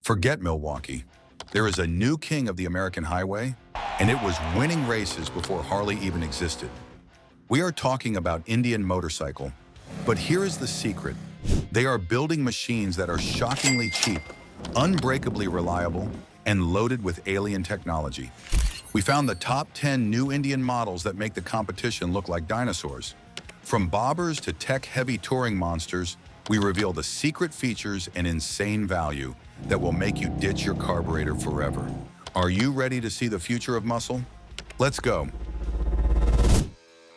Forget Milwaukee. There is a new king of the American highway, and it was winning races before Harley even existed. We are talking about Indian motorcycle, but here is the secret. They are building machines that are shockingly cheap, unbreakably reliable, and loaded with alien technology. We found the top 10 new Indian models that make the competition look like dinosaurs. From bobbers to tech-heavy touring monsters, we reveal the secret features and insane value that will make you ditch your carburetor forever. Are you ready to see the future of muscle? Let's go.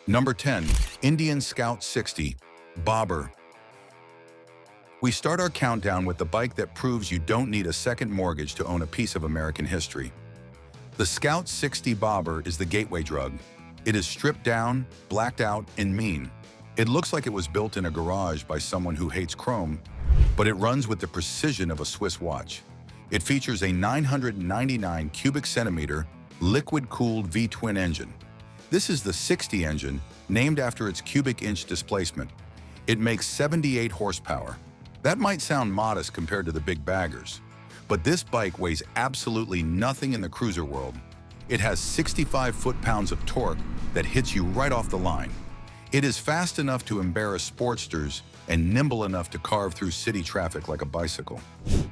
Number 10, Indian Scout 60, Bobber. We start our countdown with the bike that proves you don't need a second mortgage to own a piece of American history. The Scout 60 Bobber is the gateway drug. It is stripped down, blacked out, and mean. It looks like it was built in a garage by someone who hates chrome, but it runs with the precision of a Swiss watch. It features a 999 cubic centimeter liquid-cooled V-twin engine. This is the 60 engine, named after its cubic inch displacement. It makes 78 horsepower. That might sound modest compared to the big baggers, but this bike weighs absolutely nothing in the cruiser world. It has 65 foot-pounds of torque that hits you right off the line. It is fast enough to embarrass sportsters and nimble enough to carve through city traffic like a bicycle.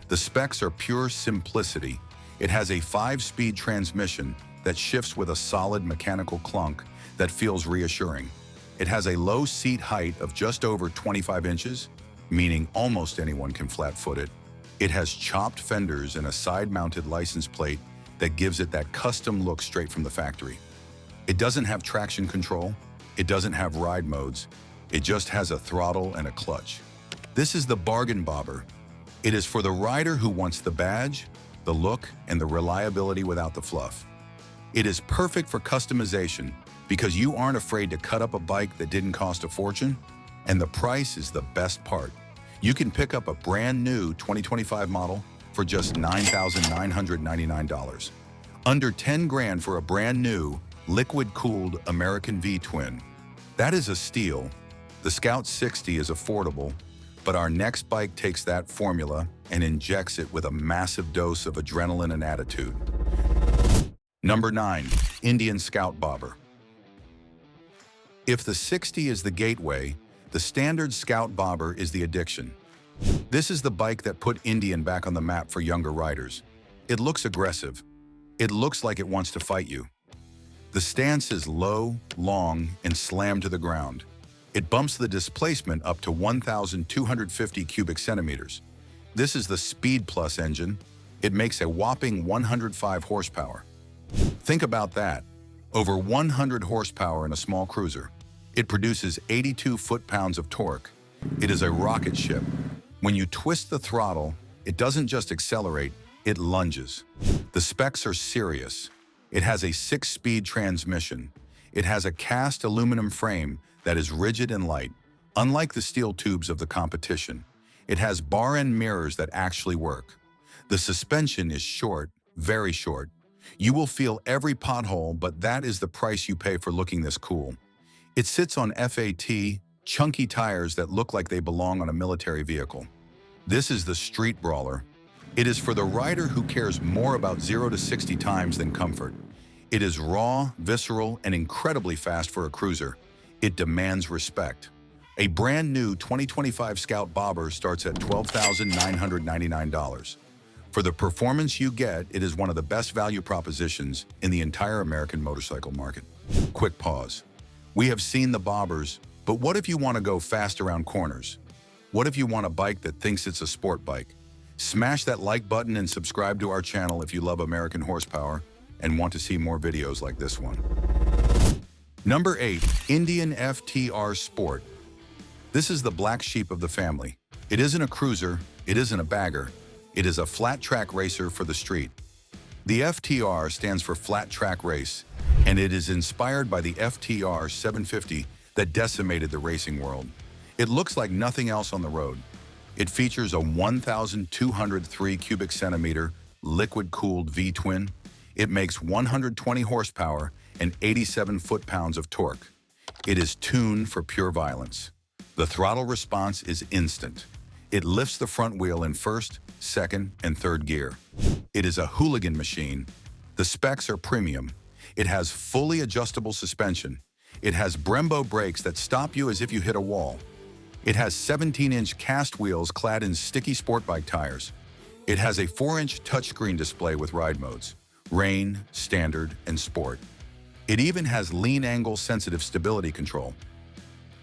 The specs are pure simplicity. It has a 5-speed transmission that shifts with a solid mechanical clunk that feels reassuring. It has a low seat height of just over 25 inches, meaning almost anyone can flat-foot it. It has chopped fenders and a side-mounted license plate that gives it that custom look straight from the factory. It doesn't have traction control. It doesn't have ride modes. It just has a throttle and a clutch. This is the bargain bobber. It is for the rider who wants the badge, the look, and the reliability without the fluff. It is perfect for customization because you aren't afraid to cut up a bike that didn't cost a fortune, and the price is the best part. You can pick up a brand new 2025 model for just $9,999. Under 10 grand for a brand new, liquid-cooled American V-twin. That is a steal. The Scout 60 is affordable, but our next bike takes that formula and injects it with a massive dose of adrenaline and attitude. Number 9, Indian Scout Bobber. If the 60 is the gateway, the standard Scout Bobber is the addiction. This is the bike that put Indian back on the map for younger riders. It looks aggressive. It looks like it wants to fight you. The stance is low, long, and slammed to the ground. It bumps the displacement up to 1,250 cubic centimeters. This is the Speed Plus engine. It makes a whopping 105 horsepower. Think about that. Over 100 horsepower in a small cruiser. It produces 82 foot-pounds of torque. It is a rocket ship. When you twist the throttle, it doesn't just accelerate, it lunges. The specs are serious. It has a 6-speed transmission. It has a cast aluminum frame that is rigid and light, unlike the steel tubes of the competition. It has bar-end mirrors that actually work. The suspension is short, very short. You will feel every pothole, but that is the price you pay for looking this cool. It sits on FAT, chunky tires that look like they belong on a military vehicle. This is the street brawler. It is for the rider who cares more about 0 to 60 times than comfort. It is raw, visceral, and incredibly fast for a cruiser. It demands respect. A brand new 2025 Scout Bobber starts at $12,999. For the performance you get, it is one of the best value propositions in the entire American motorcycle market. Quick pause. We have seen the bobbers, but what if you want to go fast around corners? What if you want a bike that thinks it's a sport bike? Smash that like button and subscribe to our channel if you love American horsepower and want to see more videos like this one. Number 8, Indian FTR Sport. This is the black sheep of the family. It isn't a cruiser, it isn't a bagger. It is a flat track racer for the street. The FTR stands for Flat Track Race, and it is inspired by the FTR 750 that decimated the racing world. It looks like nothing else on the road. It features a 1,203 cubic centimeter liquid-cooled V-twin. It makes 120 horsepower and 87 foot-pounds of torque. It is tuned for pure violence. The throttle response is instant. It lifts the front wheel in first, second, and third gear. It is a hooligan machine. The specs are premium. It has fully adjustable suspension. It has Brembo brakes that stop you as if you hit a wall. It has 17-inch cast wheels clad in sticky sport bike tires. It has a 4-inch touchscreen display with ride modes: rain, standard, and sport. It even has lean angle sensitive stability control.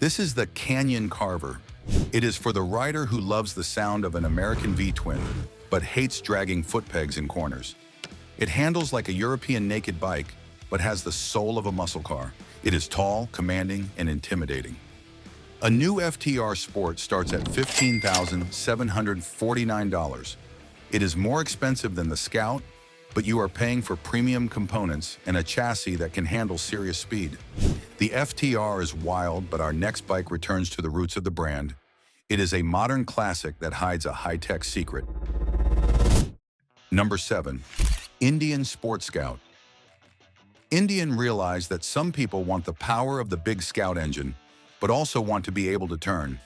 This is the Canyon Carver. It is for the rider who loves the sound of an American V-twin, but hates dragging foot pegs in corners. It handles like a European naked bike, but has the soul of a muscle car. It is tall, commanding, and intimidating. A new FTR Sport starts at $15,749. It is more expensive than the Scout, but you are paying for premium components and a chassis that can handle serious speed. The FTR is wild, but our next bike returns to the roots of the brand. It is a modern classic that hides a high-tech secret. Number 7. Indian Sport Scout. Indian realized that some people want the power of the big Scout engine, but also want to be able to turn.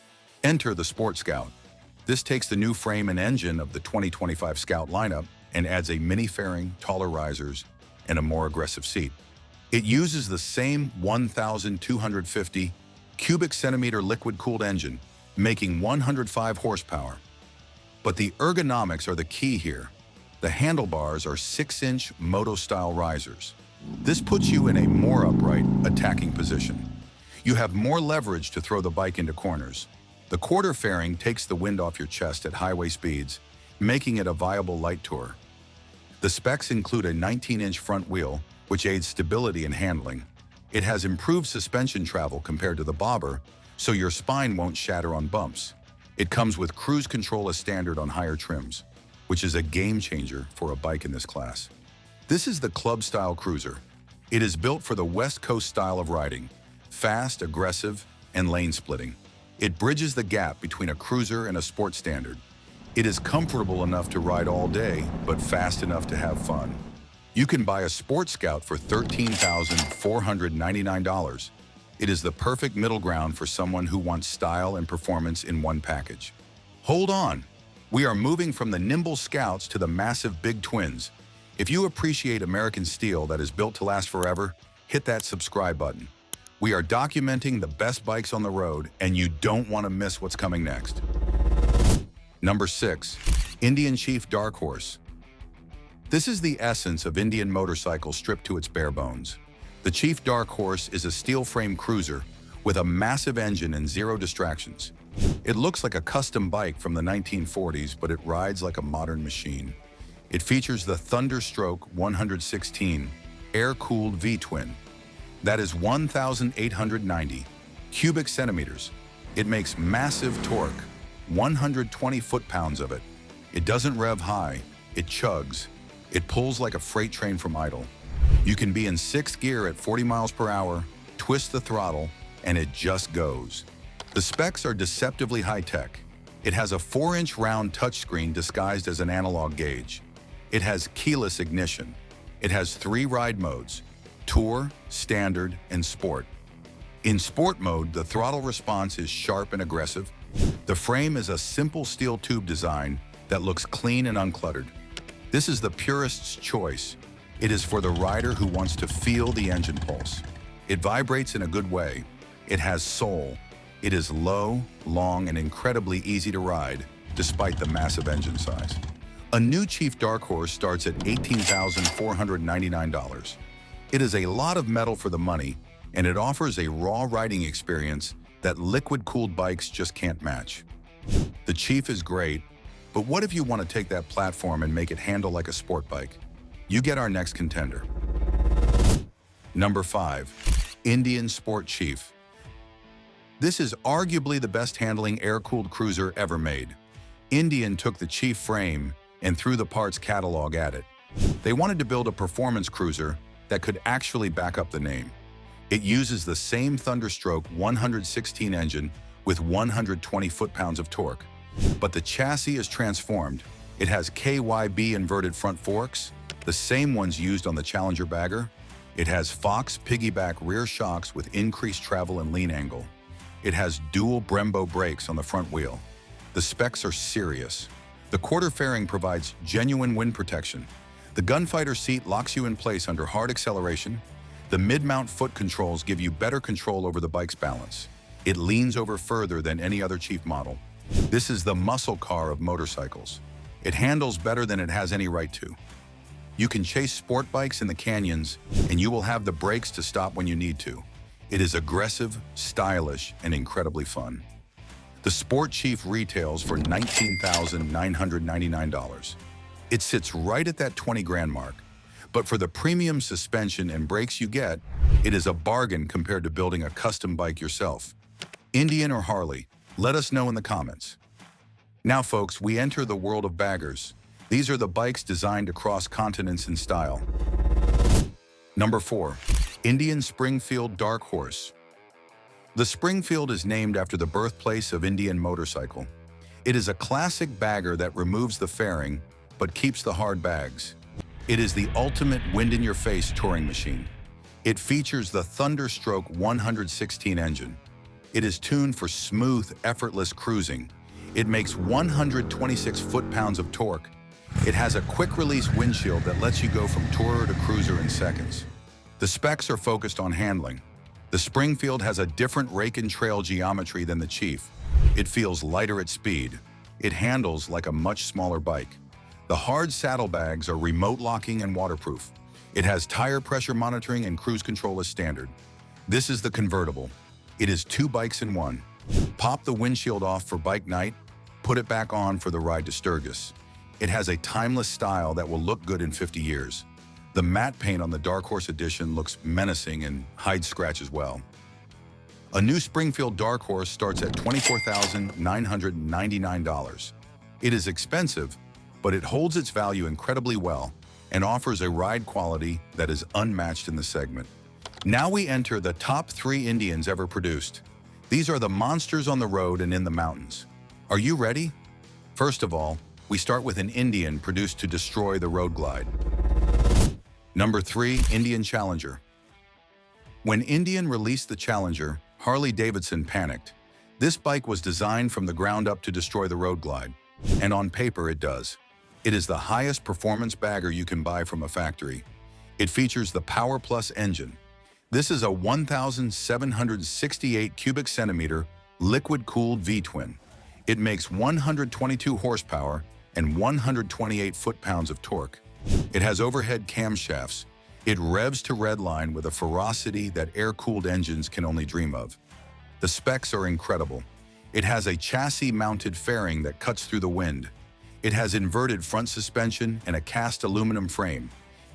Enter the Sport Scout. This takes the new frame and engine of the 2025 Scout lineup and adds a mini fairing, taller risers, and a more aggressive seat. It uses the same 1,250 cubic centimeter liquid-cooled engine, making 105 horsepower. But the ergonomics are the key here. The handlebars are 6-inch moto-style risers. This puts you in a more upright, attacking position. You have more leverage to throw the bike into corners. The quarter fairing takes the wind off your chest at highway speeds, making it a viable light tour. The specs include a 19-inch front wheel, which aids stability and handling. It has improved suspension travel compared to the bobber, so your spine won't shatter on bumps. It comes with cruise control as standard on higher trims, which is a game changer for a bike in this class. This is the club-style cruiser. It is built for the West Coast style of riding: fast, aggressive, and lane-splitting. It bridges the gap between a cruiser and a sport standard. It is comfortable enough to ride all day, but fast enough to have fun. You can buy a Sport Scout for $13,499. It is the perfect middle ground for someone who wants style and performance in one package. Hold on! We are moving from the nimble Scouts to the massive big twins. If you appreciate American steel that is built to last forever, hit that subscribe button. We are documenting the best bikes on the road, and you don't want to miss what's coming next. Number 6. Indian Chief Dark Horse. This is the essence of Indian motorcycle stripped to its bare bones. The Chief Dark Horse is a steel-frame cruiser with a massive engine and zero distractions. It looks like a custom bike from the 1940s, but it rides like a modern machine. It features the Thunderstroke 116 air-cooled V-twin. That is 1,890 cubic centimeters. It makes massive torque, 120 foot-pounds of it. It doesn't rev high, it chugs. It pulls like a freight train from idle. You can be in 6th gear at 40 miles per hour, twist the throttle, and it just goes. The specs are deceptively high-tech. It has a 4-inch round touchscreen disguised as an analog gauge. It has keyless ignition. It has 3 ride modes: Tour, Standard, and Sport. In Sport mode, the throttle response is sharp and aggressive. The frame is a simple steel tube design that looks clean and uncluttered. This is the purist's choice. It is for the rider who wants to feel the engine pulse. It vibrates in a good way. It has soul. It is low, long, and incredibly easy to ride, despite the massive engine size. A new Chief Dark Horse starts at $18,499. It is a lot of metal for the money, and it offers a raw riding experience that liquid-cooled bikes just can't match. The Chief is great, but what if you want to take that platform and make it handle like a sport bike? You get our next contender. Number 5. Indian Sport Chief. This is arguably the best handling air-cooled cruiser ever made. Indian took the Chief frame and threw the parts catalog at it. They wanted to build a performance cruiser that could actually back up the name. It uses the same Thunderstroke 116 engine with 120 foot-pounds of torque. But the chassis is transformed. It has KYB inverted front forks, the same ones used on the Challenger Bagger. It has Fox piggyback rear shocks with increased travel and lean angle. It has dual Brembo brakes on the front wheel. The specs are serious. The quarter fairing provides genuine wind protection. The gunfighter seat locks you in place under hard acceleration. The mid-mount foot controls give you better control over the bike's balance. It leans over further than any other cheap model. This is the muscle car of motorcycles. It handles better than it has any right to. You can chase sport bikes in the canyons, and you will have the brakes to stop when you need to. It is aggressive, stylish, and incredibly fun. The Sport Chief retails for $19,999. It sits right at that 20 grand mark, but for the premium suspension and brakes you get, it is a bargain compared to building a custom bike yourself. Indian or Harley? Let us know in the comments. Now folks, we enter the world of baggers. These are the bikes designed to cross continents in style. Number 4. Indian Springfield Dark Horse. The Springfield is named after the birthplace of Indian motorcycle. It is a classic bagger that removes the fairing, but keeps the hard bags. It is the ultimate wind-in-your-face touring machine. It features the Thunderstroke 116 engine. It is tuned for smooth, effortless cruising. It makes 126 foot-pounds of torque. It has a quick-release windshield that lets you go from tourer to cruiser in seconds. The specs are focused on handling. The Springfield has a different rake and trail geometry than the Chief. It feels lighter at speed. It handles like a much smaller bike. The hard saddlebags are remote locking and waterproof. It has tire pressure monitoring and cruise control as standard. This is the convertible. It is 2 bikes in 1. Pop the windshield off for bike night, put it back on for the ride to Sturgis. It has a timeless style that will look good in 50 years. The matte paint on the Dark Horse Edition looks menacing and hides scratches well. A new Springfield Dark Horse starts at $24,999. It is expensive, but it holds its value incredibly well and offers a ride quality that is unmatched in the segment. Now we enter the top 3 Indians ever produced. These are the monsters on the road and in the mountains. Are you ready? First of all, we start with an Indian produced to destroy the road glide. Number 3, Indian Challenger. When Indian released the Challenger, Harley-Davidson panicked. This bike was designed from the ground up to destroy the road glide, and on paper it does. It is the highest performance bagger you can buy from a factory. It features the Power Plus engine. This is a 1,768 cubic centimeter liquid-cooled V-twin. It makes 122 horsepower and 128 foot-pounds of torque. It has overhead camshafts. It revs to redline with a ferocity that air-cooled engines can only dream of. The specs are incredible. It has a chassis-mounted fairing that cuts through the wind. It has inverted front suspension and a cast aluminum frame.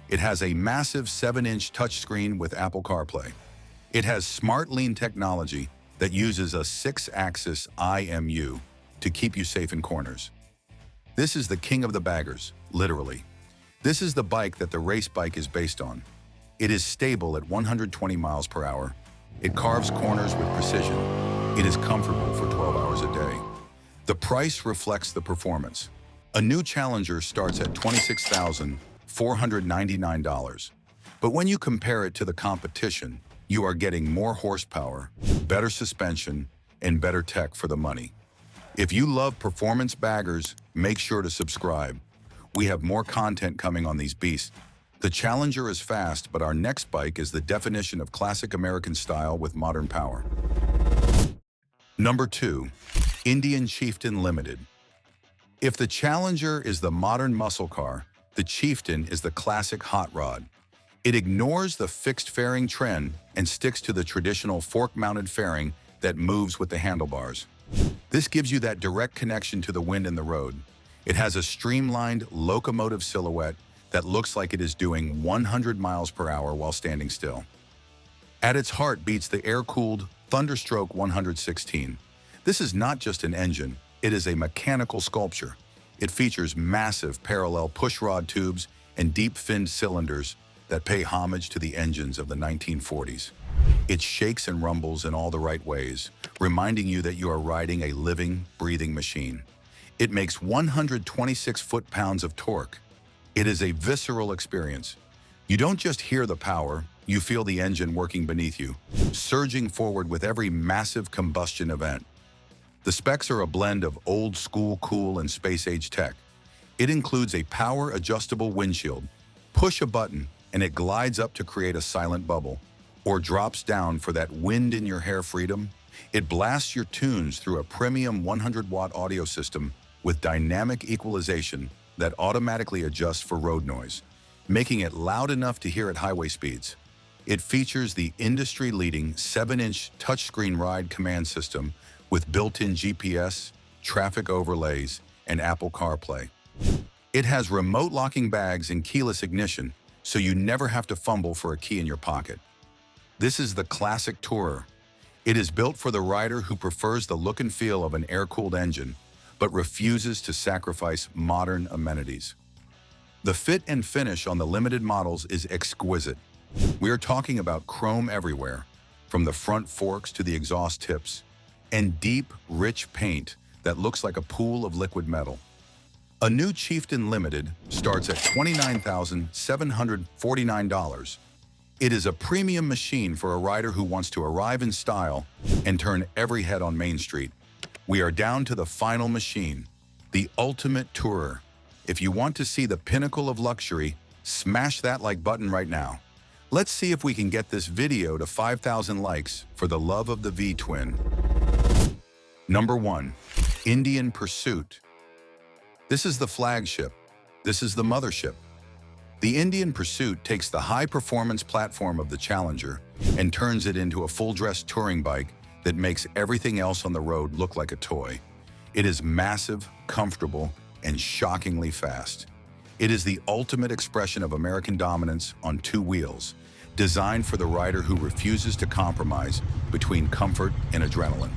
It has a massive 7-inch touchscreen with Apple CarPlay. It has Smart Lean technology that uses a 6-axis IMU to keep you safe in corners. This is the king of the baggers, literally. This is the bike that the race bike is based on. It is stable at 120 miles per hour. It carves corners with precision. It is comfortable for 12 hours a day. The price reflects the performance. A new Challenger starts at $26,499. But when you compare it to the competition, you are getting more horsepower, better suspension, and better tech for the money. If you love performance baggers, make sure to subscribe. We have more content coming on these beasts. The Challenger is fast, but our next bike is the definition of classic American style with modern power. Number 2, Indian Chieftain Limited. If the Challenger is the modern muscle car, the Chieftain is the classic hot rod. It ignores the fixed fairing trend and sticks to the traditional fork-mounted fairing that moves with the handlebars. This gives you that direct connection to the wind and the road. It has a streamlined locomotive silhouette that looks like it is doing 100 miles per hour while standing still. At its heart beats the air-cooled Thunderstroke 116. This is not just an engine, it is a mechanical sculpture. It features massive parallel pushrod tubes and deep-finned cylinders that pay homage to the engines of the 1940s. It shakes and rumbles in all the right ways, reminding you that you are riding a living, breathing machine. It makes 126 foot-pounds of torque. It is a visceral experience. You don't just hear the power, you feel the engine working beneath you, surging forward with every massive combustion event. The specs are a blend of old school cool and space-age tech. It includes a power-adjustable windshield. Push a button and it glides up to create a silent bubble, or drops down for that wind-in-your-hair freedom. It blasts your tunes through a premium 100-watt audio system with dynamic equalization that automatically adjusts for road noise, making it loud enough to hear at highway speeds. It features the industry-leading 7-inch touchscreen ride command system with built-in GPS, traffic overlays, and Apple CarPlay. It has remote locking bags and keyless ignition, so you never have to fumble for a key in your pocket. This is the classic tourer. It is built for the rider who prefers the look and feel of an air-cooled engine, but refuses to sacrifice modern amenities. The fit and finish on the limited models is exquisite. We are talking about chrome everywhere, from the front forks to the exhaust tips, and deep, rich paint that looks like a pool of liquid metal. A new Chieftain Limited starts at $29,749. It is a premium machine for a rider who wants to arrive in style and turn every head on Main Street. We are down to the final machine, the ultimate tourer. If you want to see the pinnacle of luxury, smash that like button right now. Let's see if we can get this video to 5,000 likes for the love of the V-twin. Number 1. Indian Pursuit. This is the flagship. This is the mothership. The Indian Pursuit takes the high-performance platform of the Challenger and turns it into a full-dress touring bike that makes everything else on the road look like a toy. It is massive, comfortable, and shockingly fast. It is the ultimate expression of American dominance on two wheels, designed for the rider who refuses to compromise between comfort and adrenaline.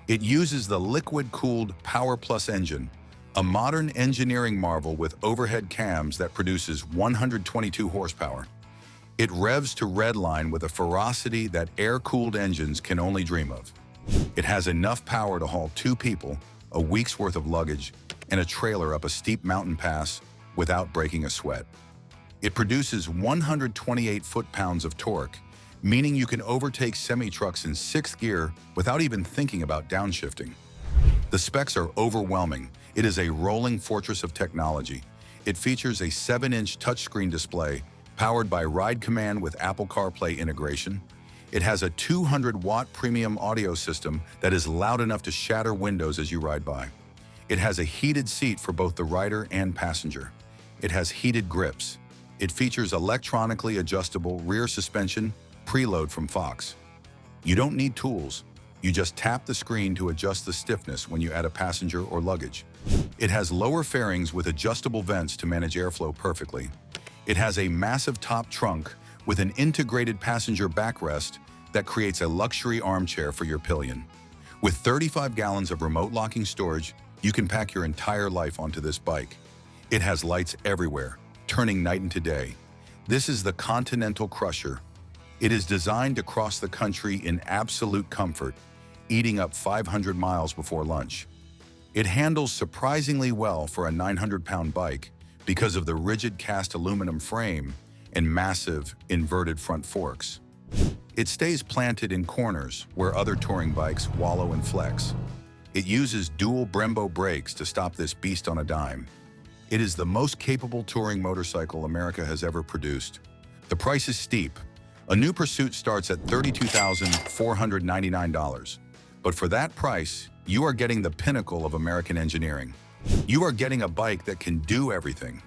It uses the liquid-cooled Power Plus engine, a modern engineering marvel with overhead cams that produces 122 horsepower. It revs to redline with a ferocity that air-cooled engines can only dream of. It has enough power to haul 2 people, a week's worth of luggage, and a trailer up a steep mountain pass without breaking a sweat. It produces 128 foot-pounds of torque, meaning you can overtake semi-trucks in 6th gear without even thinking about downshifting. The specs are overwhelming. It is a rolling fortress of technology. It features a 7-inch touchscreen display powered by Ride Command with Apple CarPlay integration. It has a 200-watt premium audio system that is loud enough to shatter windows as you ride by. It has a heated seat for both the rider and passenger. It has heated grips. It features electronically adjustable rear suspension preload from Fox. You don't need tools. You just tap the screen to adjust the stiffness when you add a passenger or luggage. It has lower fairings with adjustable vents to manage airflow perfectly. It has a massive top trunk with an integrated passenger backrest that creates a luxury armchair for your pillion. With 35 gallons of remote locking storage, you can pack your entire life onto this bike. It has lights everywhere, turning night into day. This is the Continental Crusher. It is designed to cross the country in absolute comfort, eating up 500 miles before lunch. It handles surprisingly well for a 900-pound bike because of the rigid cast aluminum frame and massive inverted front forks. It stays planted in corners where other touring bikes wallow and flex. It uses dual Brembo brakes to stop this beast on a dime. It is the most capable touring motorcycle America has ever produced. The price is steep. A new Pursuit starts at $32,499. But for that price, you are getting the pinnacle of American engineering. You are getting a bike that can do everything.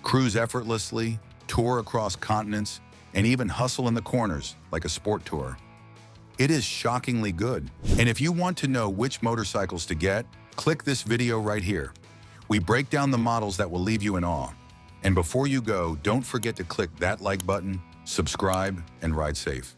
Cruise effortlessly, tour across continents, and even hustle in the corners like a sport tourer. It is shockingly good. And if you want to know which motorcycles to get, click this video right here. We break down the models that will leave you in awe. And before you go, don't forget to click that like button, subscribe, and ride safe.